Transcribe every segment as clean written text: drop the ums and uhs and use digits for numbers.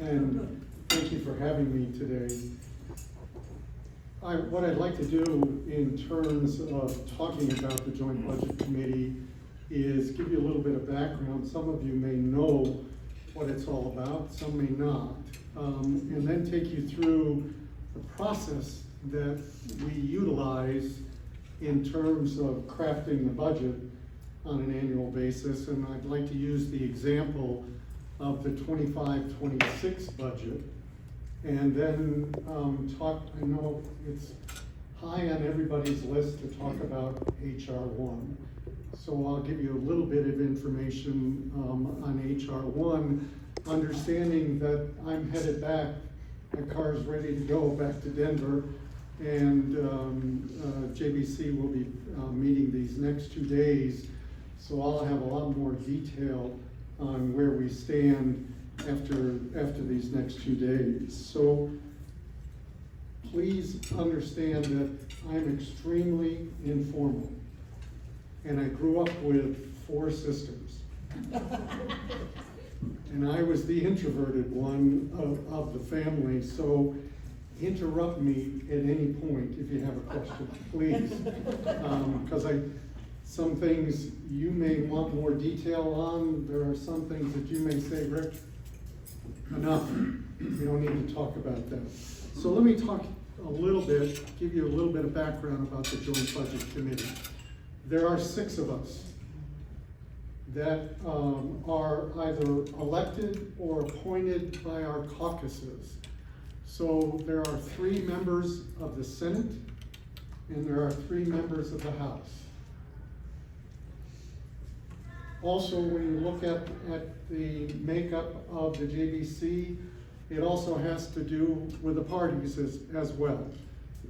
and thank you for having me today. What I'd like to do in terms of talking about the Joint Budget Committee is give you a little bit of background. Some of you may know what it's all about, some may not, and then take you through the process that we utilize in terms of crafting the budget on an annual basis. And I'd like to use the example of the 25-26 budget, and then talk, I know it's high on everybody's list to talk about HR1. So I'll give you a little bit of information on HR1, understanding that I'm headed back, my car's ready to go back to Denver, and JBC will be meeting these next 2 days, so I'll have a lot more detail on where we stand after these next 2 days. So please understand that I'm extremely informal, and I grew up with 4 sisters. And I was the introverted one of the family, so interrupt me at any point if you have a question, please. Because some things you may want more detail on. There are some things that you may say, Rick, enough, we don't need to talk about that. So let me talk a little bit, give you a little bit of background about the Joint Budget Committee. There are 6 of us that are either elected or appointed by our caucuses. So there are 3 members of the Senate, and there are 3 members of the House. Also, when you look at the makeup of the JBC, it also has to do with the parties as well.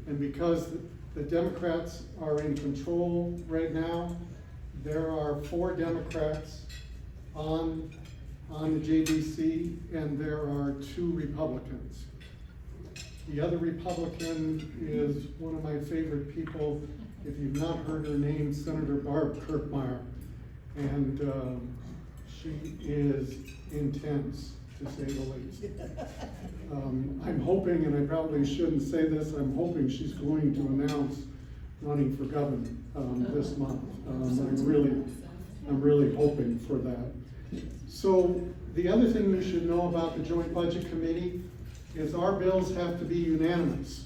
And because the Democrats are in control right now, there are 4 Democrats on the JBC, and there are 2 Republicans. The other Republican is one of my favorite people. If you've not heard her name, Senator Barb Kirkmeyer. And she is intense, to say the least. I'm hoping, and I probably shouldn't say this, I'm hoping she's going to announce running for governor this month. I'm really hoping for that. So the other thing you should know about the Joint Budget Committee is our bills have to be unanimous.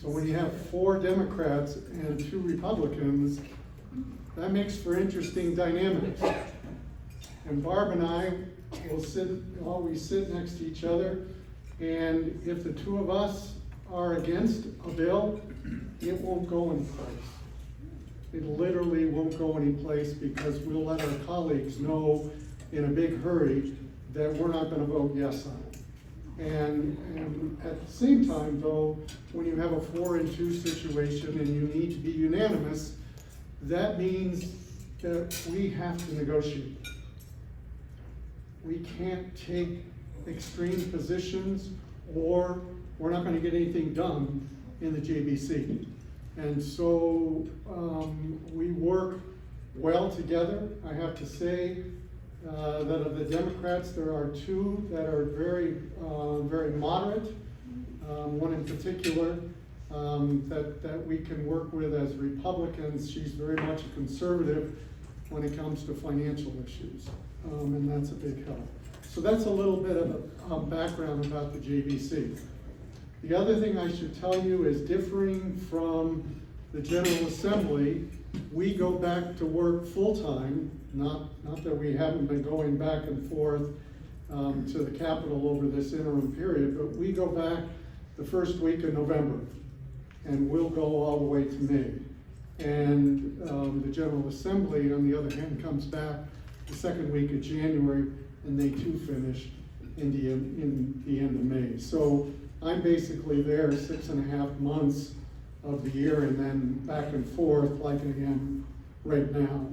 So when you have 4 Democrats and 2 Republicans, that makes for interesting dynamics. And Barb and I will always sit next to each other, and if the 2 of us are against a bill, it won't go any place. It literally won't go any place, because we'll let our colleagues know in a big hurry that we're not gonna vote yes on it. And at the same time, though, when you have a 4-2 situation and you need to be unanimous, that means that we have to negotiate. We can't take extreme positions, or we're not going to get anything done in the JBC. And so we work well together. I have to say that of the Democrats, there are 2 that are very moderate. One in particular that we can work with as Republicans. She's very much a conservative when it comes to financial issues, and that's a big help. So that's a little bit of a background about the JBC. The other thing I should tell you is, differing from the General Assembly, we go back to work full-time. Not that we haven't been going back and forth to the Capitol over this interim period, but we go back the first week of November, and we'll go all the way to May. And the General Assembly, on the other hand, comes back the second week of January, and they too finish in the end of May. So I'm basically there 6.5 months of the year, and then back and forth like I am right now.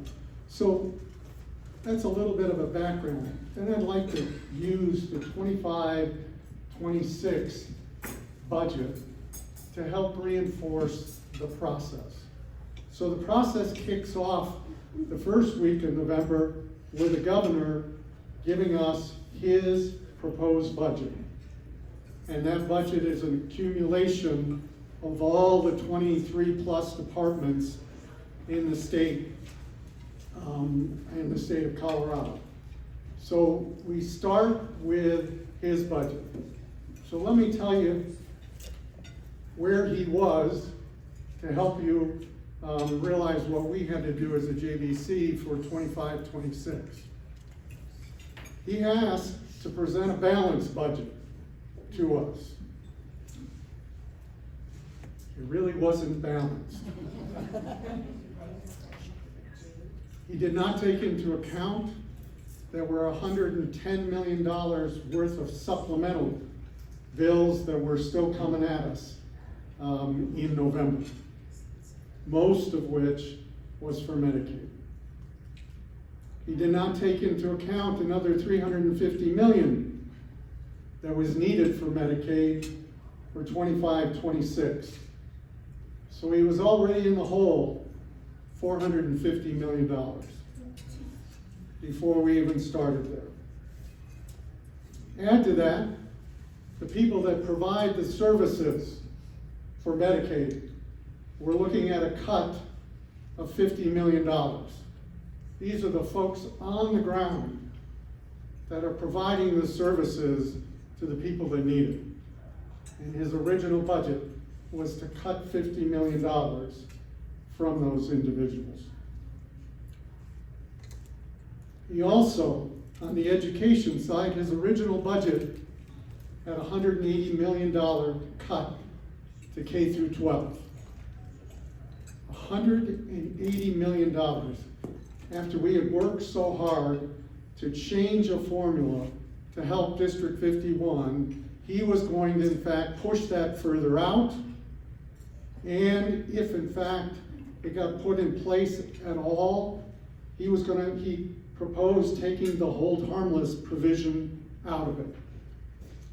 So that's a little bit of a background. Then I'd like to use the 25-26 budget to help reinforce the process. So the process kicks off the first week of November with the governor giving us his proposed budget. And that budget is an accumulation of all the 23 plus departments in the state of Colorado. So we start with his budget. So let me tell you where he was to help you realize what we had to do as a JBC for 25-26. He asked to present a balanced budget to us. It really wasn't balanced. He did not take into account that were $110 million worth of supplemental bills that were still coming at us in November, most of which was for Medicaid. He did not take into account another $350 million that was needed for Medicaid for 25-26. So he was already in the hole $450 million before we even started there. Add to that, the people that provide the services for Medicaid, we're looking at a cut of $50 million. These are the folks on the ground that are providing the services to the people that need it. And his original budget was to cut $50 million from those individuals. He also, on the education side, his original budget had a $180 million cut to K through 12. $180 million after we had worked so hard to change a formula to help District 51, he was going to in fact push that further out. And if in fact it got put in place at all, he proposed taking the hold harmless provision out of it.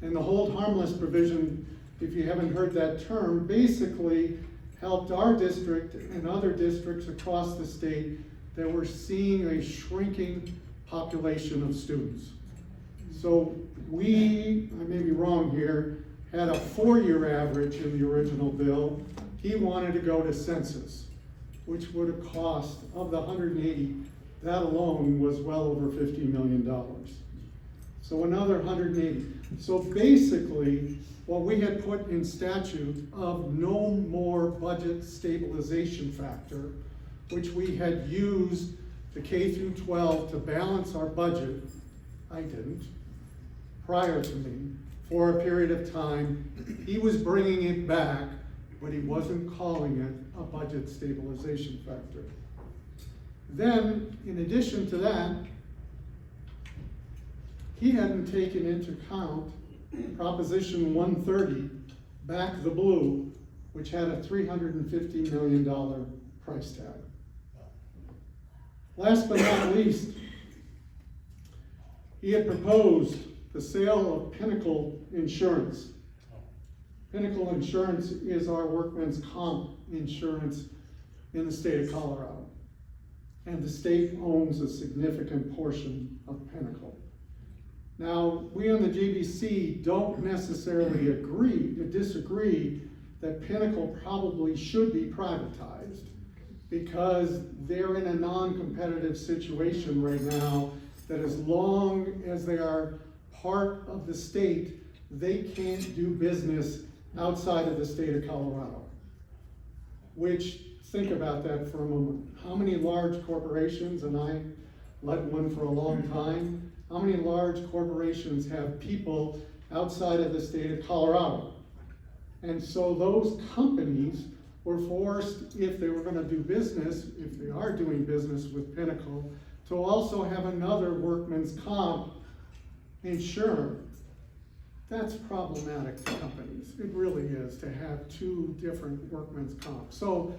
And the hold harmless provision, if you haven't heard that term, basically helped our district and other districts across the state that were seeing a shrinking population of students. So we, I may be wrong here, had a 4-year average in the original bill. He wanted to go to census, which would have cost, of the 180, that alone was well over $50 million. So another 180. So basically, what we had put in statute of no more budget stabilization factor, which we had used the K through 12 to balance our budget, I didn't, prior to me, for a period of time. He was bringing it back, but he wasn't calling it a budget stabilization factor. Then, in addition to that, he hadn't taken into account Proposition 130, Back the Blue, which had a $350 million price tag. Last but not least, he had proposed the sale of Pinnacle Insurance. Pinnacle Insurance is our workman's comp insurance in the state of Colorado. And the state owns a significant portion of Pinnacle. Now, we on the JBC don't necessarily disagree that Pinnacle probably should be privatized because they're in a non-competitive situation right now that as long as they are part of the state, they can't do business outside of the state of Colorado. Which, think about that for a moment. How many large corporations, and I led one for a long time, how many large corporations have people outside of the state of Colorado? And so those companies were forced, if they were going to do business, if they are doing business with Pinnacle, to also have another workman's comp insurer. That's problematic to companies. It really is, to have two different workman's comps. So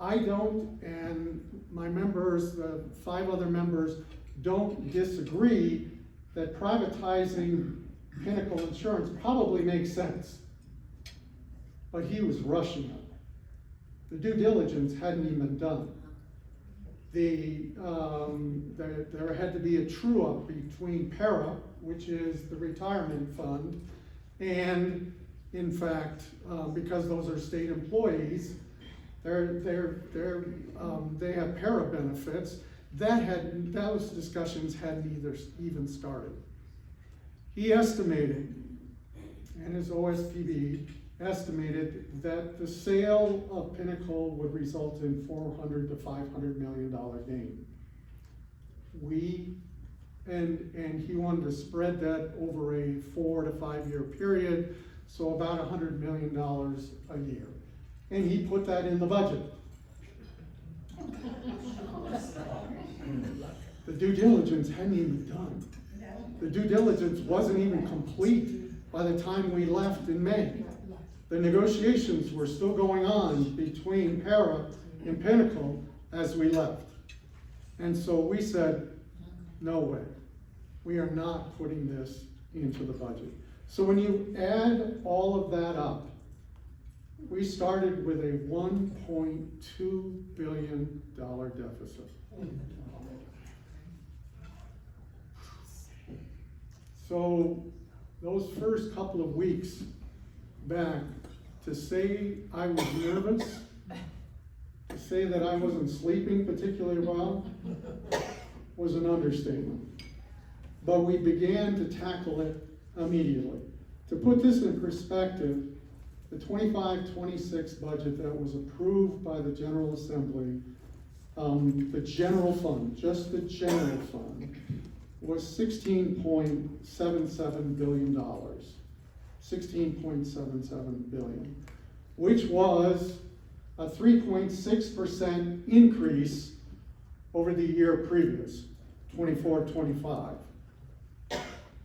I don't, and my members, the 5 other members, don't disagree that privatizing Pinnacle Insurance probably makes sense. But he was rushing it. The due diligence hadn't even been done. there had to be a true-up between para, which is the retirement fund, and in fact, because those are state employees, they have para benefits. Those discussions hadn't even started. He estimated, and his OSPB estimated, that the sale of Pinnacle would result in $400 to $500 million gain. And he wanted to spread that over a 4 to 5 year period, so about $100 million a year. And he put that in the budget. The due diligence hadn't even done. The due diligence wasn't even complete by the time we left in May. The negotiations were still going on between para and Pinnacle as we left. And so we said, no way. We are not putting this into the budget. So when you add all of that up, we started with a $1.2 billion deficit. So those first couple of weeks back, to say I was nervous, to say that I wasn't sleeping particularly well, was an understatement. But we began to tackle it immediately. To put this in perspective, the 25-26 budget that was approved by the General Assembly, the general fund, just the general fund, was $16.77 billion. $16.77 billion, which was a 3.6% increase over the year previous, 24-25.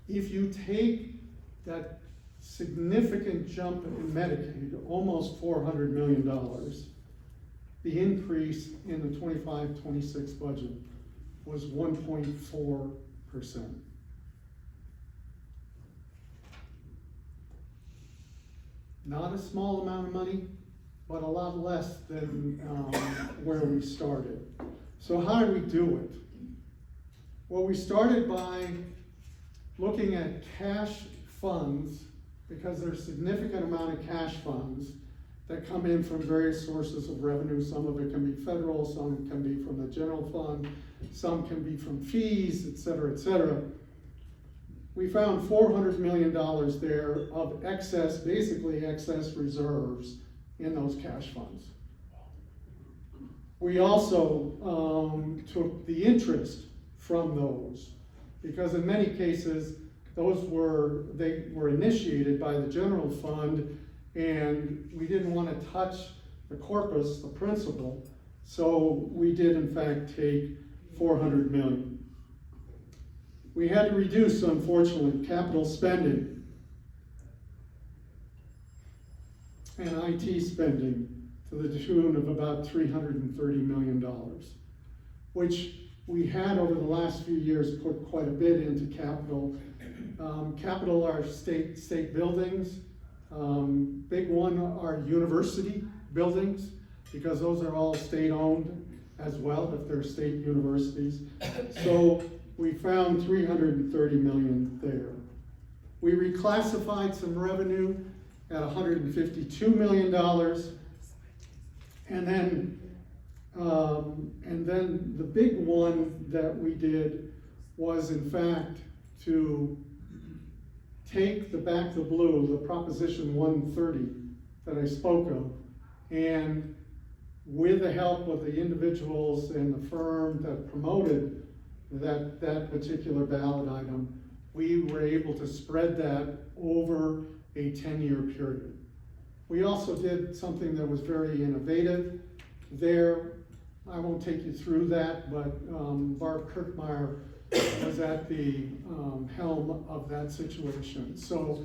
If you take that significant jump in Medicaid, almost $400 million, the increase in the 25-26 budget was 1.4%. Not a small amount of money, but a lot less than where we started. So how did we do it? Well, we started by looking at cash funds, because there's a significant amount of cash funds that come in from various sources of revenue. Some of it can be federal, some can be from the general fund, some can be from fees, et cetera, et cetera. We found $400 million there of excess, basically excess reserves in those cash funds. We also took the interest from those, because in many cases, they were initiated by the general fund, and we didn't want to touch the corpus, the principal, so we did in fact take $400 million. We had to reduce, unfortunately, capital spending and IT spending to the tune of about $330 million, which we had over the last few years put quite a bit into capital. Capital are state buildings. Big one are university buildings, because those are all state-owned as well, if they're state universities. So we found $330 million there. We reclassified some revenue at $152 million, and then the big one that we did was, in fact, to take the Back the Blue, the Proposition 130 that I spoke of, and with the help of the individuals and the firm that promoted that particular ballot item, we were able to spread that over a 10-year period. We also did something that was very innovative there. I won't take you through that, but Barb Kirkmeyer was at the helm of that situation. So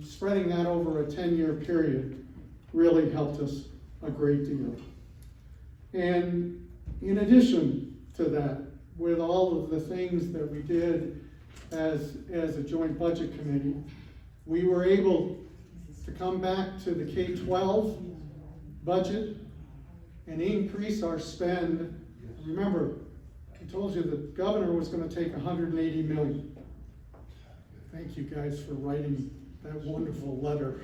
spreading that over a 10-year period really helped us a great deal. And in addition to that, with all of the things that we did as a joint budget committee, we were able to come back to the K-12 budget and increase our spend remember, I told you the governor was gonna take 180 million. Thank you guys for writing that wonderful letter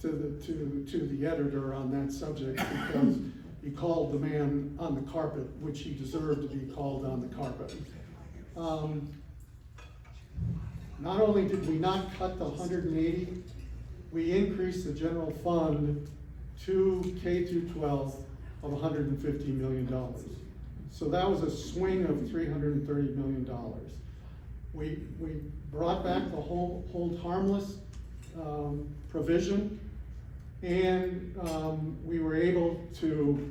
to the editor on that subject, because he called the man on the carpet, which he deserved to be called on the carpet. Not only did we not cut the 180, we increased the general fund to K through 12 of $150 million. So that was a swing of $330 million. We brought back the hold harmless provision, and we were able to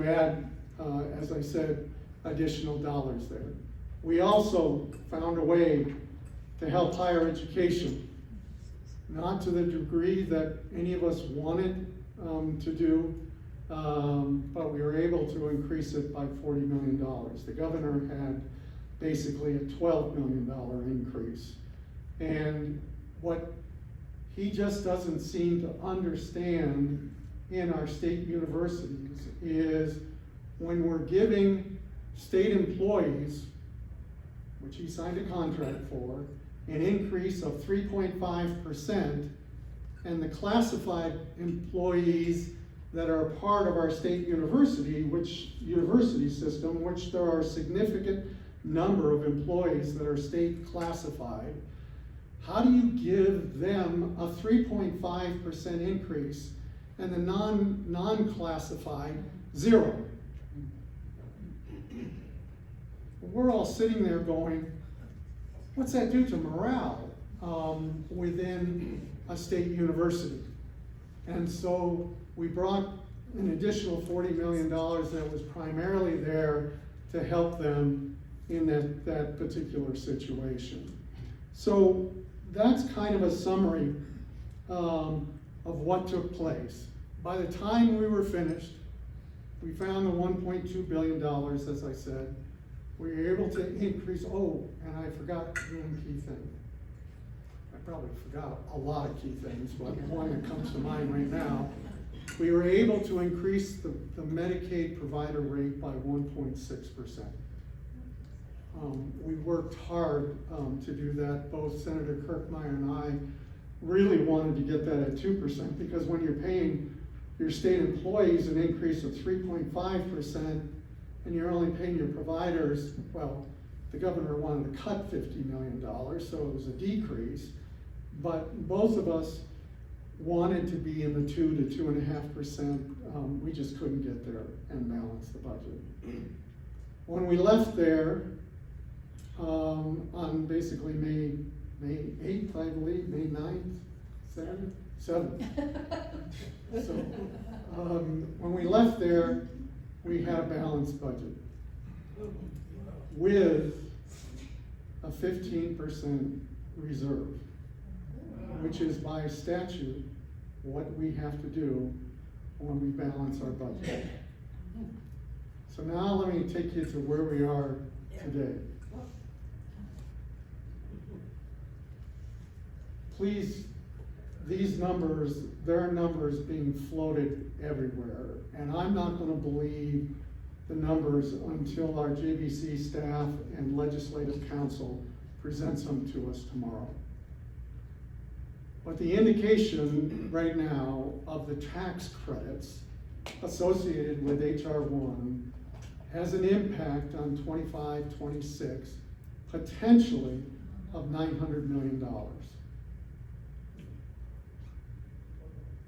add, as I said, additional dollars there. We also found a way to help higher education, not to the degree that any of us wanted to do, but we were able to increase it by $40 million. The governor had basically a $12 million increase. And what he just doesn't seem to understand in our state universities is when we're giving state employees, which he signed a contract for, an increase of 3.5%, and the classified employees that are part of our state university system, which there are a significant number of employees that are state classified, how do you give them a 3.5% increase and the non-classified 0? We're all sitting there going, what's that do to morale within a state university? And so we brought an additional $40 million that was primarily there to help them in that particular situation. So that's kind of a summary of what took place. By the time we were finished, we found the $1.2 billion, as I said. We were able to increase, and I forgot one key thing. I probably forgot a lot of key things, but one that comes to mind right now. We were able to increase the Medicaid provider rate by 1.6%. We worked hard to do that. Both Senator Kirkmeyer and I really wanted to get that at 2%, because when you're paying your state employees an increase of 3.5%, and you're only paying your providers, well, the governor wanted to cut $50 million, so it was a decrease. But both of us wanted to be in the 2 to 2.5%. We just couldn't get there and balance the budget. When we left there, on basically May 8th, I believe, May 9th, 7th. So when we left there, we had a balanced budget with a 15% reserve, which is by statute what we have to do when we balance our budget. So now let me take you to where we are today. Please, these numbers, there are numbers being floated everywhere, and I'm not going to believe the numbers until our JBC staff and legislative council presents them to us tomorrow. But the indication right now of the tax credits associated with HR 1 has an impact on 25-26, potentially of $900 million.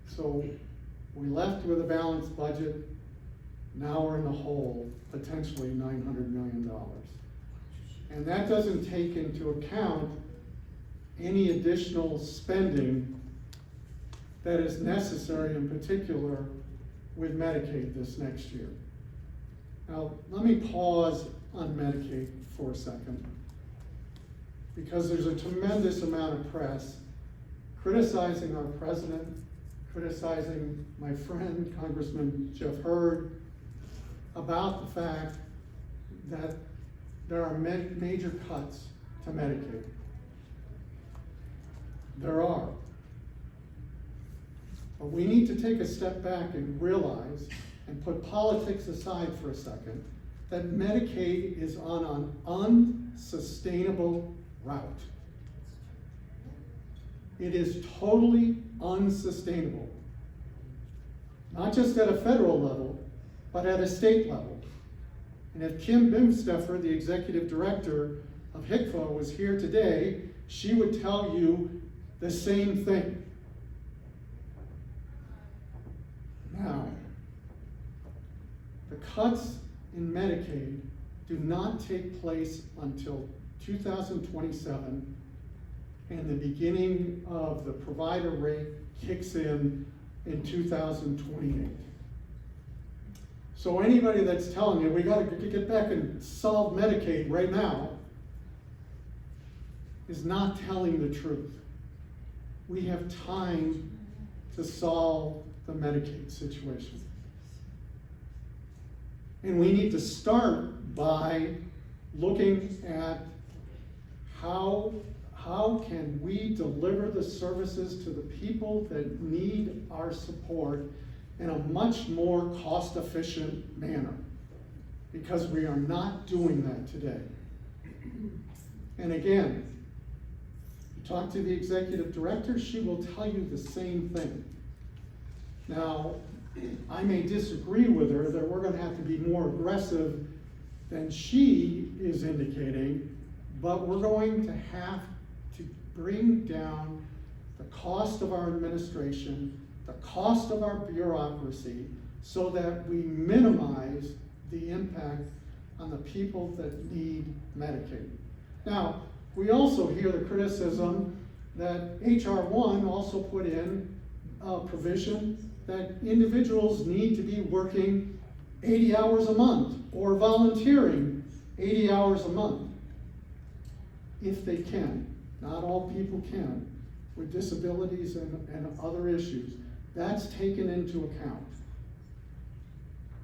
So we left with a balanced budget. Now we're in the hole, potentially $900 million. And that doesn't take into account any additional spending that is necessary, in particular with Medicaid this next year. Now, let me pause on Medicaid for a second, because there's a tremendous amount of press criticizing our president, criticizing my friend, Congressman Jeff Hurd, about the fact that there are major cuts to Medicaid. There are. But we need to take a step back and realize, and put politics aside for a second, that Medicaid is on an unsustainable route. It is totally unsustainable. Not just at a federal level, but at a state level. And if Kim Bimsteffer, the executive director of HCFA, was here today, she would tell you the same thing. Now, the cuts in Medicaid do not take place until 2027, and the beginning of the provider rate kicks in 2028. So anybody that's telling you we gotta get back and solve Medicaid right now is not telling the truth. We have time to solve the Medicaid situation. And we need to start by looking at how can we deliver the services to the people that need our support in a much more cost-efficient manner, because we are not doing that today. And again, you talk to the executive director, she will tell you the same thing. Now, I may disagree with her that we're gonna have to be more aggressive than she is indicating, but we're going to have to bring down the cost of our administration, the cost of our bureaucracy, so that we minimize the impact on the people that need Medicaid. Now, we also hear the criticism that HR 1 also put in a provision that individuals need to be working 80 hours a month or volunteering 80 hours a month. If they can. Not all people can, with disabilities and other issues. That's taken into account.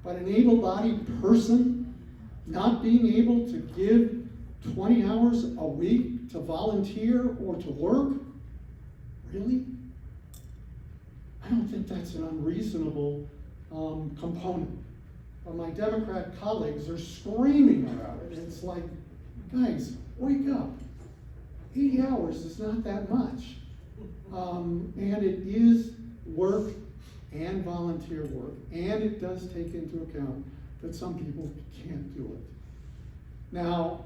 But an able-bodied person not being able to give 20 hours a week to volunteer or to work, really? I don't think that's an unreasonable component. But my Democrat colleagues are screaming about it. It's like, guys, wake up. 80 hours is not that much. And it is work and volunteer work, and it does take into account that some people can't do it. Now,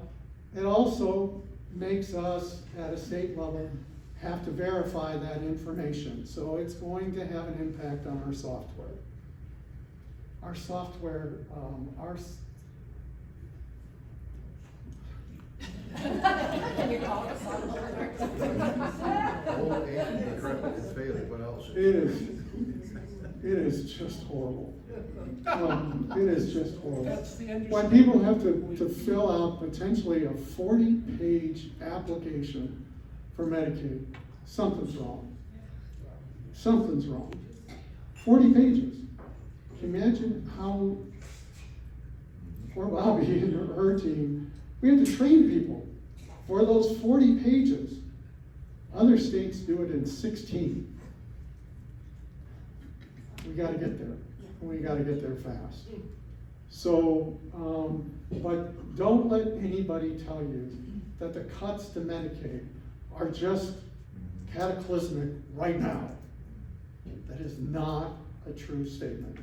it also makes us, at a state level, have to verify that information. So it's going to have an impact on our software. Our software, Can you call it software? Old and decrepit and failing, what else? it is just horrible. It is just horrible. That's the When people have to fill out potentially a 40-page application for Medicaid, something's wrong. Something's wrong. 40 pages. Can you imagine how poor Bobby and her team, we have to train people for those 40 pages. Other states do it in 16. We gotta get there. We gotta get there fast. So, but don't let anybody tell you that the cuts to Medicaid are just cataclysmic right now. That is not a true statement.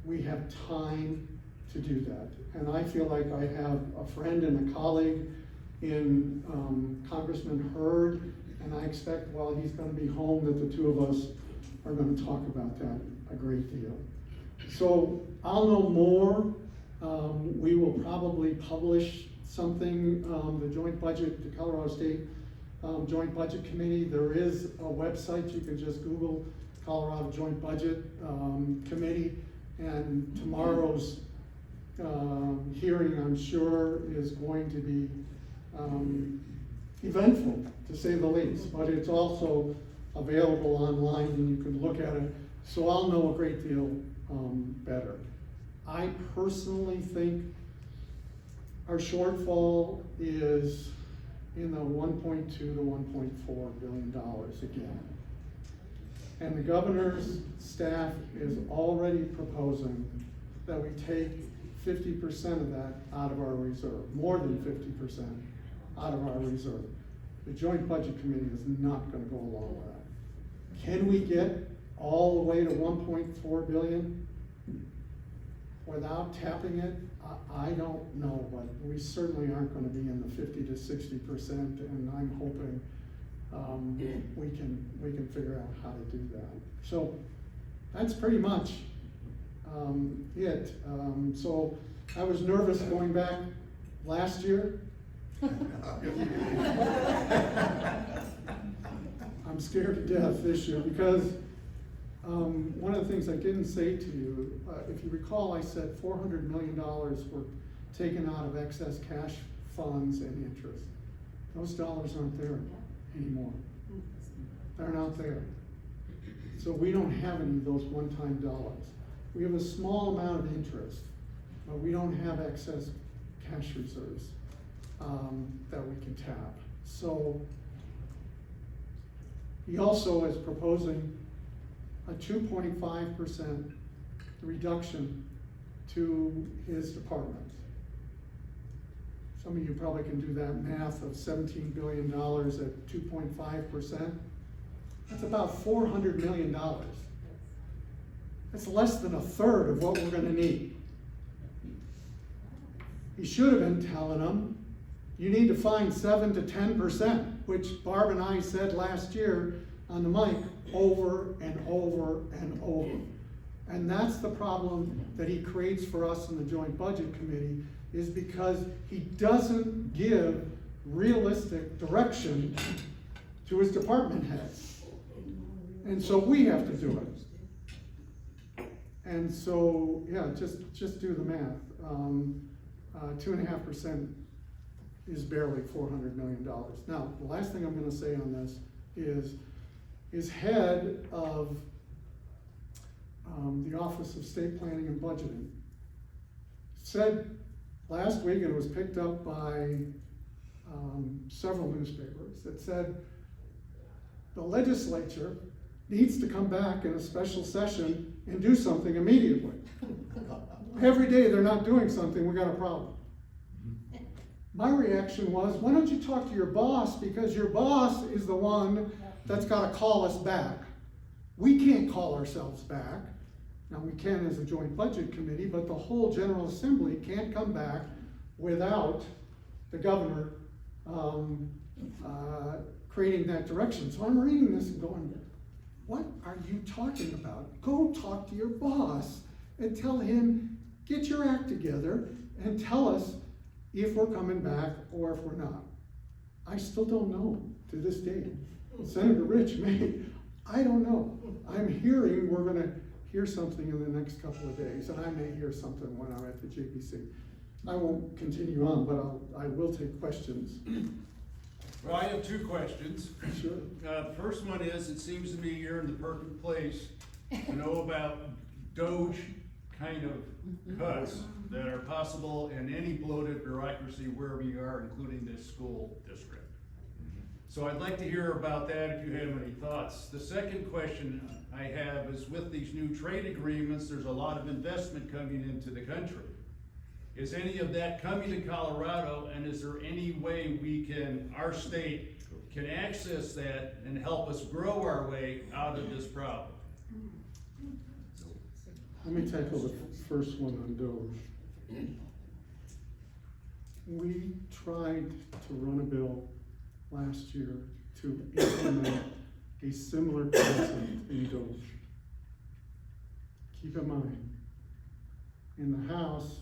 We have time to do that. And I feel like I have a friend and a colleague in Congressman Hurd, and I expect while he's gonna be home that the two of us are gonna talk about that a great deal. So I'll know more. We will probably publish something, the joint budget, the Colorado State Joint Budget Committee. There is a website, you can just Google Colorado Joint Budget Committee, and tomorrow's hearing, I'm sure, is going to be eventful, to say the least, but it's also available online and you can look at it, so I'll know a great deal better. I personally think our shortfall is in the $1.2 to $1.4 billion again. And the governor's staff is already proposing that we take 50% of that out of our reserve, more than 50% out of our reserve. The Joint Budget Committee is not gonna go along with that. Can we get all the way to 1.4 billion without tapping it? I don't know, but we certainly aren't gonna be in the 50 to 60%, and I'm hoping we can figure out how to do that. So that's pretty much it. So I was nervous going back last year. I'm scared to death this year because one of the things I didn't say to you, if you recall, I said $400 million were taken out of excess cash funds and interest. Those dollars aren't there anymore. They're not there. So we don't have any of those one-time dollars. We have a small amount of interest, but we don't have excess cash reserves that we can tap. So he also is proposing a 2.5% reduction to his department. Some of you probably can do that math of $17 billion at 2.5%. That's about $400 million. That's less than a third of what we're gonna need. He should have been telling them, you need to find 7 to 10%, which Barb and I said last year on the mic over and over and over. And that's the problem that he creates for us in the Joint Budget Committee, is because he doesn't give realistic direction to his department heads. And so we have to do it. And so, yeah, just do the math. 2.5% is barely $400 million. Now, the last thing I'm gonna say on this is head of the Office of State Planning and Budgeting said last week, and it was picked up by several newspapers, that said the legislature needs to come back in a special session and do something immediately. Every day they're not doing something, we got a problem. My reaction was, why don't you talk to your boss, because your boss is the one that's gotta call us back. We can't call ourselves back. Now we can as a Joint Budget Committee, but the whole General Assembly can't come back without the governor creating that direction. So I'm reading this and going, what are you talking about? Go talk to your boss and tell him, get your act together and tell us if we're coming back or if we're not. I still don't know to this day. Senator Rich may, I don't know. I'm hearing we're gonna hear something in the next couple of days, and I may hear something when I'm at the JPC. I won't continue on, but I will take questions. Well, I have 2 questions. Sure. First one is, it seems to me you're in the perfect place to know about DOGE kind of cuts that are possible in any bloated bureaucracy wherever you are, including this school district. So I'd like to hear about that if you have any thoughts. The second question I have is, with these new trade agreements, there's a lot of investment coming into the country. Is any of that coming to Colorado, and is there any way we can, our state can access that and help us grow our way out of this problem? Let me tackle the first one on DOGE. We tried to run a bill last year to implement a similar concept in DOGE. Keep in mind, in the House,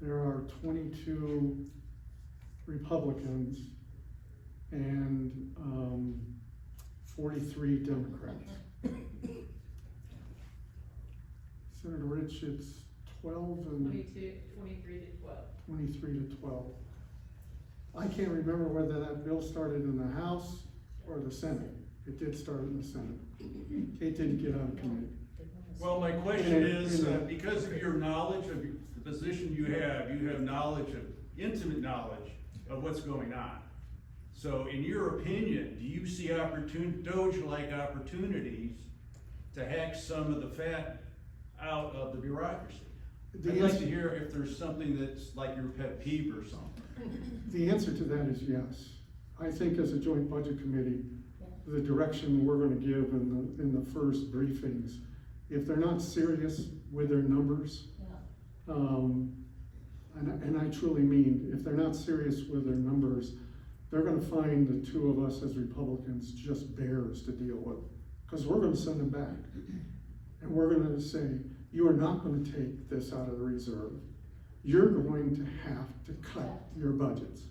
there are 22 Republicans and 43 Democrats. Senator Rich, it's 12 and 23 to 12. 23 to 12. I can't remember whether that bill started in the House or the Senate. It did start in the Senate. It didn't get on committee. Well, my question is, because of your knowledge of the position you have knowledge of, intimate knowledge of what's going on. So in your opinion, do you see DOGE-like opportunities to hack some of the fat out of the bureaucracy? The I'd like answer- to hear if there's something that's like your pet peeve or something. The answer to that is yes. I think as a joint budget committee, the direction we're gonna give in the first briefings, if they're not serious with their numbers, and I truly mean, if they're not serious with their numbers, they're gonna find the two of us as Republicans just bears to deal with. Cause we're gonna send them back. And we're gonna say, you are not gonna take this out of the reserve. You're going to have to cut your budgets.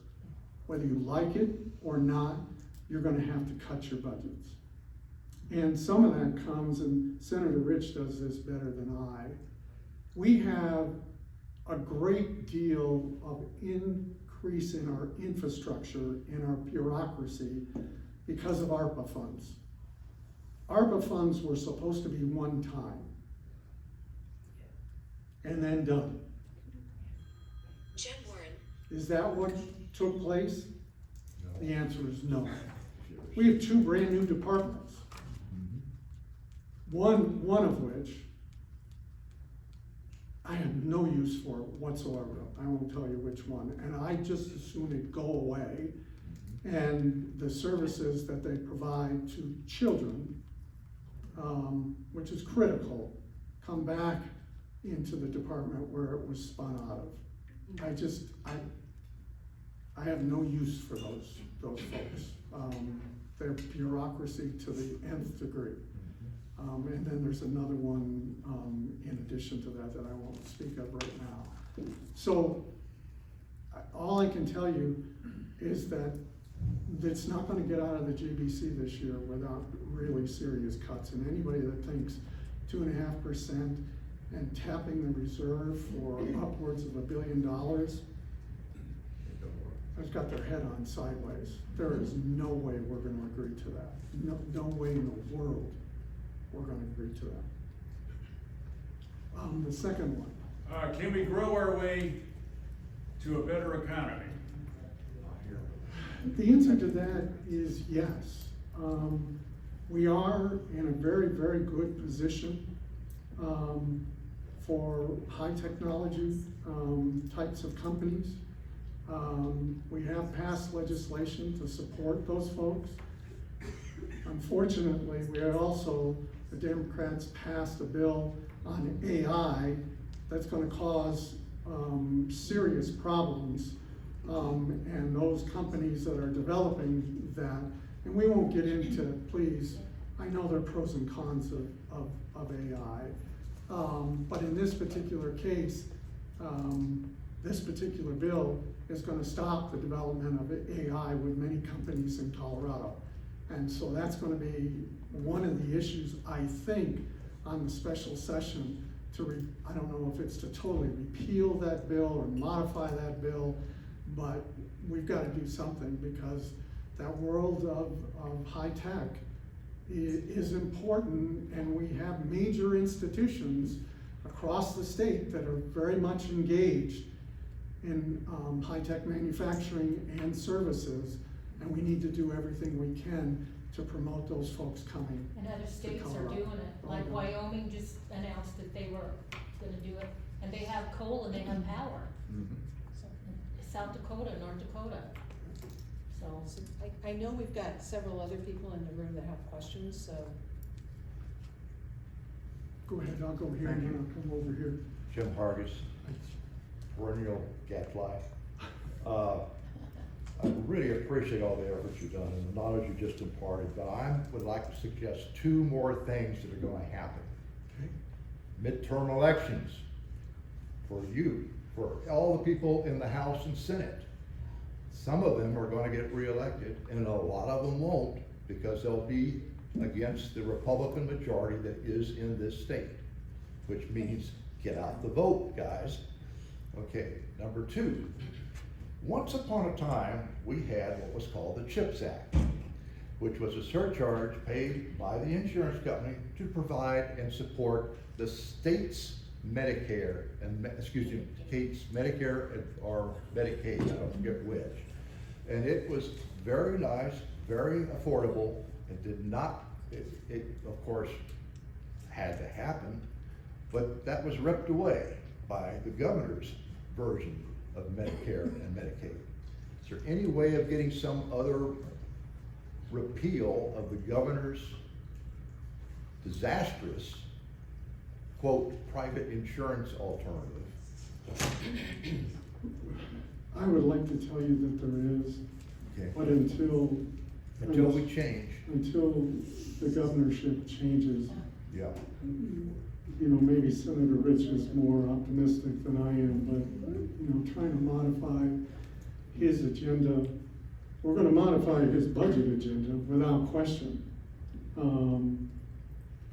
Whether you like it or not, you're gonna have to cut your budgets. And some of that comes, and Senator Rich does this better than I. We have a great deal of increase in our infrastructure, in our bureaucracy, because of ARPA funds. ARPA funds were supposed to be one time, and then done. Jim Warren. Is that what took place? No. The answer is no. We have two brand new departments. One of which I have no use for whatsoever. I won't tell you which one. And I just as soon it go away and the services that they provide to children, which is critical, come back into the department where it was spun out of. I have no use for those folks. Their bureaucracy to the nth degree. And then there's another one in addition to that I won't speak of right now. So all I can tell you is that it's not gonna get out of the GBC this year without really serious cuts. And anybody that thinks 2.5% and tapping the reserve for upwards of $1 billion has got their head on sideways. There is no way we're gonna agree to that. No way in the world we're gonna agree to that. The second one. Can we grow our way to a better economy? The answer to that is yes. We are in a very, very good position for high technology types of companies. We have passed legislation to support those folks. Unfortunately, the Democrats passed a bill on AI that's gonna cause serious problems. And those companies that are developing that, and we won't get into, please, I know there are pros and cons of AI. But in this particular case, this particular bill is gonna stop the development of AI with many companies in Colorado. And so that's gonna be one of the issues, I think, on the special session I don't know if it's to totally repeal that bill or modify that bill, but we've gotta do something because that world of high tech is important, and we have major institutions across the state that are very much engaged in high-tech manufacturing and services, and we need to do everything we can to promote those folks coming. And other states are Colorado. doing it, like Wyoming just announced that they were gonna do it, and they have coal and they have power. So, South Dakota, North Dakota, so. So I know we've got several other people in the room that have questions, so. Go ahead, I'll go here and then I'll come over here. Jim Hargis, perennial gadfly. I really appreciate all the efforts you've done and the knowledge you just imparted, but I would like to suggest two more things that are gonna happen. Midterm elections for you, for all the people in the House and Senate. Some of them are gonna get reelected and a lot of them won't, because they'll be against the Republican majority that is in this state, which means get out the vote, guys. Okay, number two, once upon a time, we had what was called the CHIPS Act, which was a surcharge paid by the insurance company to provide and support the state's Medicare and, state's Medicare or Medicaid, I don't forget which. And it was very nice, very affordable. It did not, it of course had to happen, but that was ripped away. by the governor's version of Medicare and Medicaid. Is there any way of getting some other repeal of the governor's disastrous, quote, private insurance alternative? I would like to tell you that there is, Okay. but until We change, until the governorship changes, yeah. you know, maybe Senator Rich is more optimistic than I am, but, you know, trying to modify his agenda, we're gonna modify his budget agenda without question.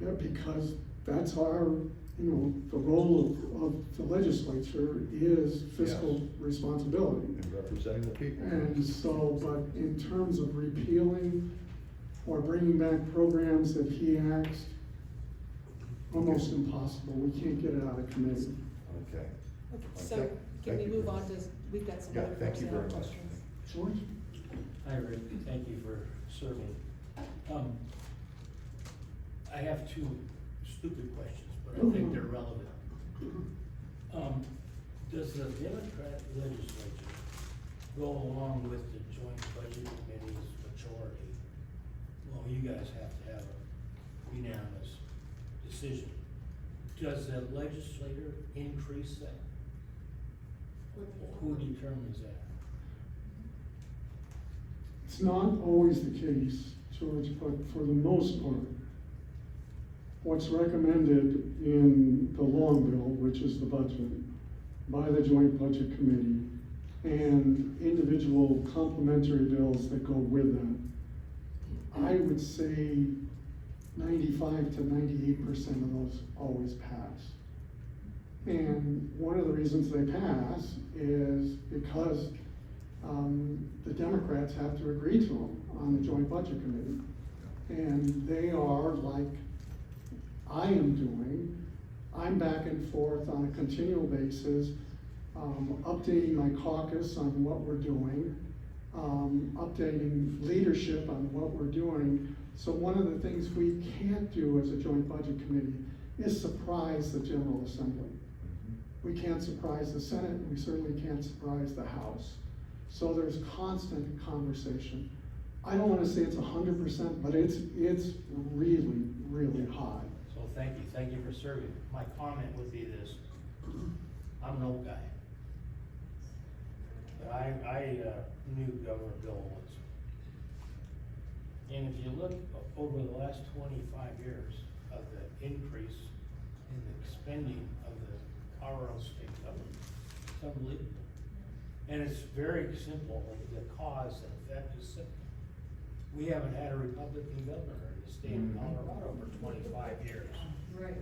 Yeah, because that's our, you know, the role of the legislature is fiscal Yes. responsibility. And representing the people. And so, but in terms of repealing or bringing back programs that he axed, almost impossible, we can't get it out of committee. Okay. So Okay. can we Thank you move very on to, we've got some Yeah, other thank you personnel very much. questions. George? Hi, Rick, thank you for serving. I have two stupid questions, but I think they're relevant. Does the Democrat legislature go along with the joint budget committee's majority? Well, you guys have to have a unanimous decision. Does the legislator increase that? Who determines that? It's not always the case, George, but for the most part, what's recommended in the long bill, which is the budget, by the Joint Budget Committee, and individual complementary bills that go with that, I would say 95 to 98% of those always pass. And one of the reasons they pass is because the Democrats have to agree to them on the Joint Budget Committee. And they are, like I am doing, I'm back and forth on a continual basis, updating my caucus on what we're doing, updating leadership on what we're doing. So one of the things we can't do as a Joint Budget Committee is surprise the General Assembly. We can't surprise the Senate, we certainly can't surprise the House. So there's constant conversation. I don't wanna say it's 100%, but it's really, really high. So thank you for serving. My comment would be this, I'm an old guy. But I knew Governor Bill once. And if you look over the last 25 years of the increase in the spending of the Colorado state government, it's unbelievable. And it's very simple, the cause and effect is simple. We haven't had a Republican governor in the state of Colorado for 25 years. Right.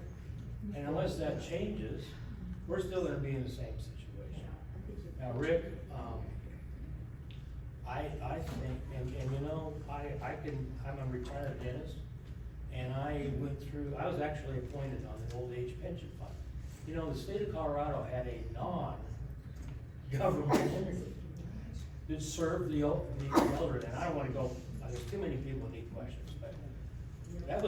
And unless that changes, we're still gonna be in the same situation. Now, Rick, I think, and you know, I'm a retired dentist, and I was actually appointed on the old age pension fund. You know, the state of Colorado had a non-government entity that served the elderly, and I don't wanna go, there's too many people who need questions, but that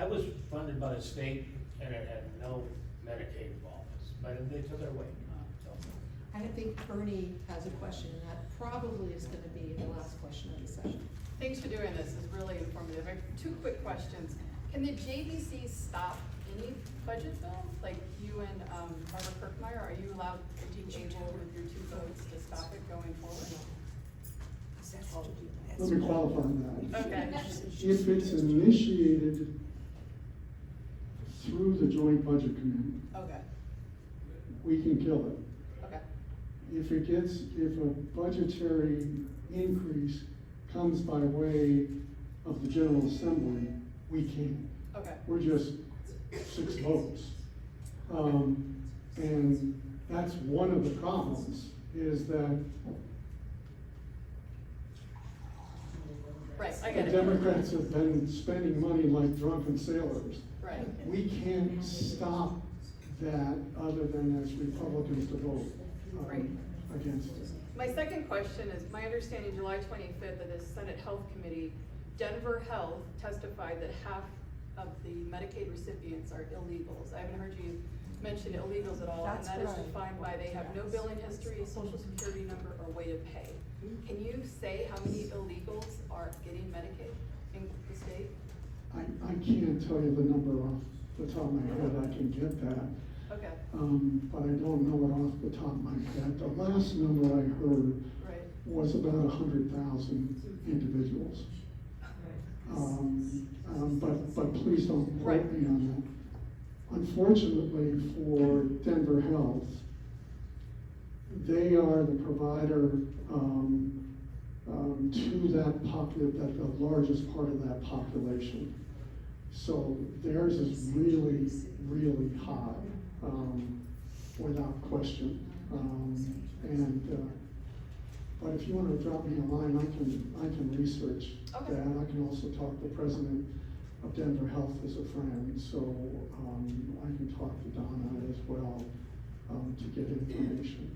was funded by the state, and it had no Medicaid involvement, but they took it away, so. I think Bernie has a question, and that probably is gonna be the last question of the session. Thanks for doing this, it's really informative. I have two quick questions. Can the JBC stop any budget bill? Like you and Barbara Kirkmeyer, are you allowed to be able with your two votes to stop it going forward? Let me qualify that. Okay. If it's initiated through the Joint Budget Committee, Okay, we can kill it. okay, If a budgetary increase comes by way of the General Assembly, we can't. okay. We're just 6 votes. And that's one of the problems, is that Right, I the get it. Democrats have been spending money like drunken sailors. Right. We can't stop that other than as Republicans to vote Right. against it. My second question is, my understanding, July 25th, at the Senate Health Committee, Denver Health testified that half of the Medicaid recipients are illegals. I haven't heard you mention illegals at all, and That's that is what I- defined by they have no billing history, social security number, or way to pay. Can you say how many illegals are getting Medicaid in the state? I can't tell you the number off the top of my head, I can get that. Okay, But I don't know it off the top of my head. The last number I heard right. was about 100,000 individuals. But please don't quote Right. me on that. Unfortunately for Denver Health, they are the provider, to that the largest part of that population. So theirs is really, really high, without question. But if you wanna drop me a line, I can research Okay. that. I can also talk to the president of Denver Health as a friend, so, I can talk to Donna as well, to get information.